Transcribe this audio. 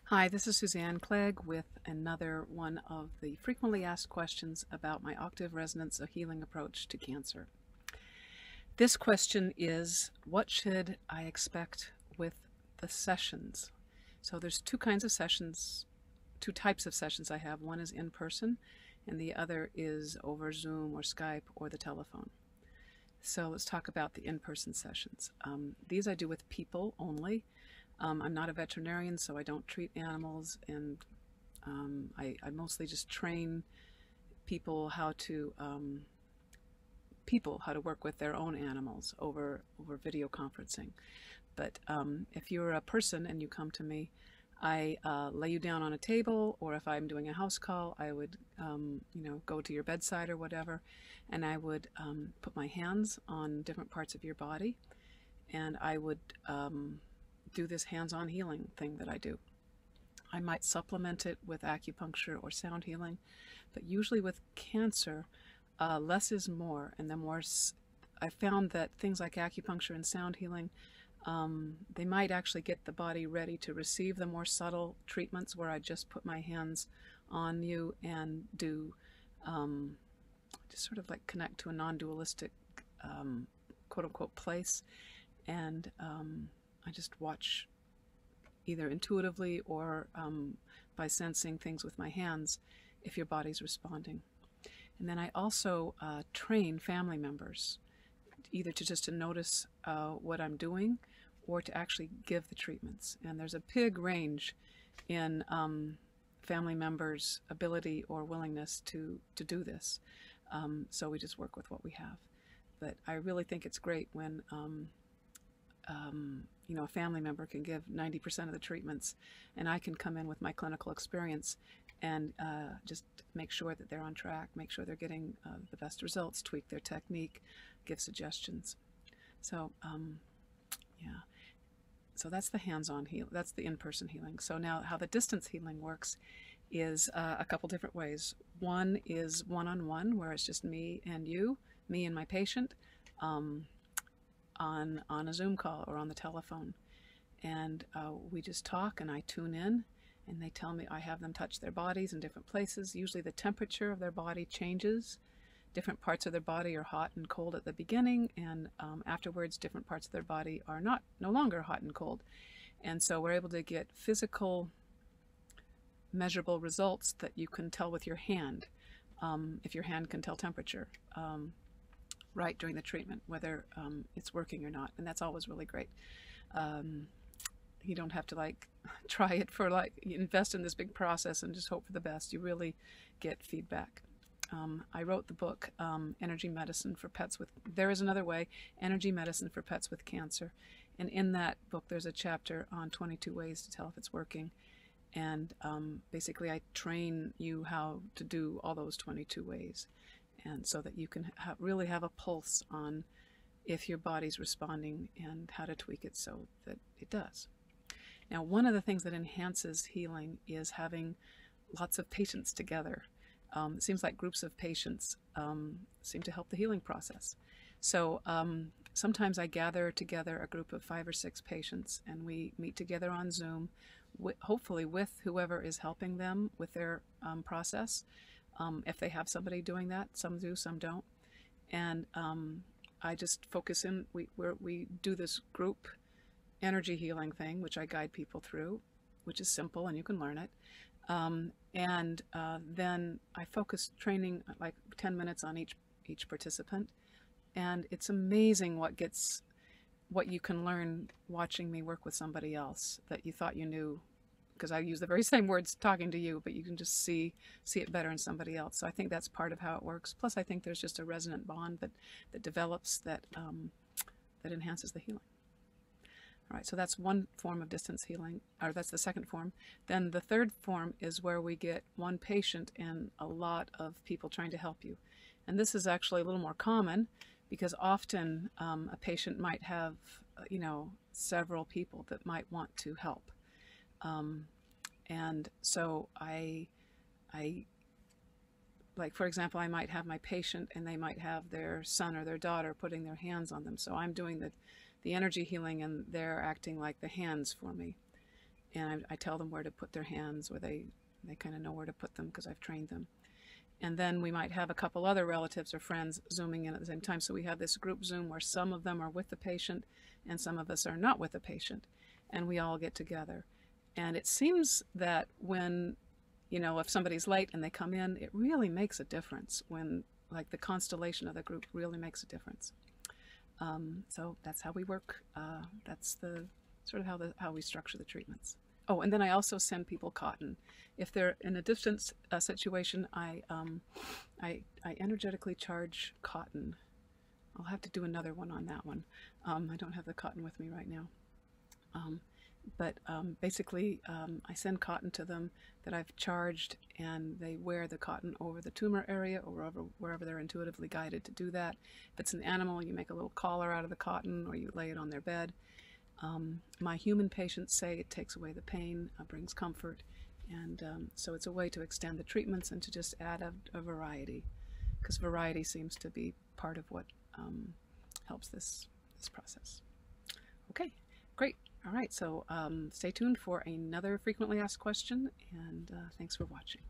Hi, this is Suzanne Clegg with another one of the frequently asked questions about my Octave Resonance Healing Approach to cancer. This question is, what should I expect with the sessions? So there's two types of sessions I have. One is in person and the other is over Zoom or Skype or the telephone. So let's talk about the in-person sessions. These I do with people only. I'm not a veterinarian, so I don't treat animals, and I mostly just train people how to work with their own animals over video conferencing. But if you're a person and you come to me, I lay you down on a table, or if I'm doing a house call, I would go to your bedside or whatever, and I would put my hands on different parts of your body, and I would do this hands-on healing thing that I do. I might supplement it with acupuncture or sound healing, but usually with cancer, less is more, and the more I found that things like acupuncture and sound healing, they might actually get the body ready to receive the more subtle treatments where I just put my hands on you and do just sort of like connect to a non-dualistic quote-unquote place, and I just watch either intuitively or by sensing things with my hands if your body's responding. And then I also train family members either to notice what I'm doing or to actually give the treatments. And there's a big range in family members' ability or willingness to do this. So we just work with what we have. But I really think it's great when a family member can give 90% of the treatments, and I can come in with my clinical experience and just make sure that they're on track, make sure they're getting the best results, tweak their technique, give suggestions. So yeah, so that's the hands-on heal. That's the in-person healing. So now how the distance healing works is a couple different ways. One is one-on-one, where it's just me and you, me and my patient, on a Zoom call or on the telephone, and we just talk, and I tune in, and they tell me, I have them touch their bodies in different places. Usually the temperature of their body changes. Different parts of their body are hot and cold at the beginning, and afterwards different parts of their body are no longer hot and cold. And so we're able to get physical measurable results that you can tell with your hand, if your hand can tell temperature right during the treatment, whether it's working or not. And that's always really great. You don't have to try it for invest in this big process and just hope for the best. You really get feedback. I wrote the book, Energy Medicine for Pets with, there is another way, Energy Medicine for Pets with Cancer. And in that book, there's a chapter on 22 ways to tell if it's working. And basically, I train you how to do all those 22 ways. And so that you can really have a pulse on if your body's responding and how to tweak it so that it does. Now, one of the things that enhances healing is having lots of patients together. It seems like groups of patients seem to help the healing process. So sometimes I gather together a group of 5 or 6 patients, and we meet together on Zoom, hopefully with whoever is helping them with their process. If they have somebody doing that, some do, some don't. And I just focus in, we do this group energy healing thing, which I guide people through, which is simple and you can learn it. Then I focus training 10 minutes on each participant. And it's amazing what you can learn watching me work with somebody else that you thought you knew, because I use the very same words talking to you, but you can just see it better in somebody else. So I think that's part of how it works. Plus, I think there's just a resonant bond that develops that enhances the healing. All right, so that's one form of distance healing, or that's the second form. Then the third form is where we get one patient and a lot of people trying to help you. And this is actually a little more common because often a patient might have, several people that might want to help. And so I for example, I might have my patient and they might have their son or their daughter putting their hands on them. So I'm doing the energy healing and they're acting like the hands for me. and I tell them where to put their hands, or they kind of know where to put them because I've trained them. And then we might have a couple other relatives or friends Zooming in at the same time. So we have this group Zoom where some of them are with the patient and some of us are not with the patient, and we all get together. And it seems that when, if somebody's late and they come in, it really makes a difference when, like, the constellation of the group really makes a difference. So that's how we work. That's the sort of how we structure the treatments. Oh, and then I also send people cotton. If they're in a distance situation, I energetically charge cotton. I'll have to do another one on that one. I don't have the cotton with me right now. But basically, I send cotton to them that I've charged, and they wear the cotton over the tumor area or wherever they're intuitively guided to do that. If it's an animal, you make a little collar out of the cotton, or you lay it on their bed. My human patients say it takes away the pain, brings comfort, and so it's a way to extend the treatments and to just add a variety, because variety seems to be part of what helps this process. Okay, great. All right, so stay tuned for another frequently asked question, and thanks for watching.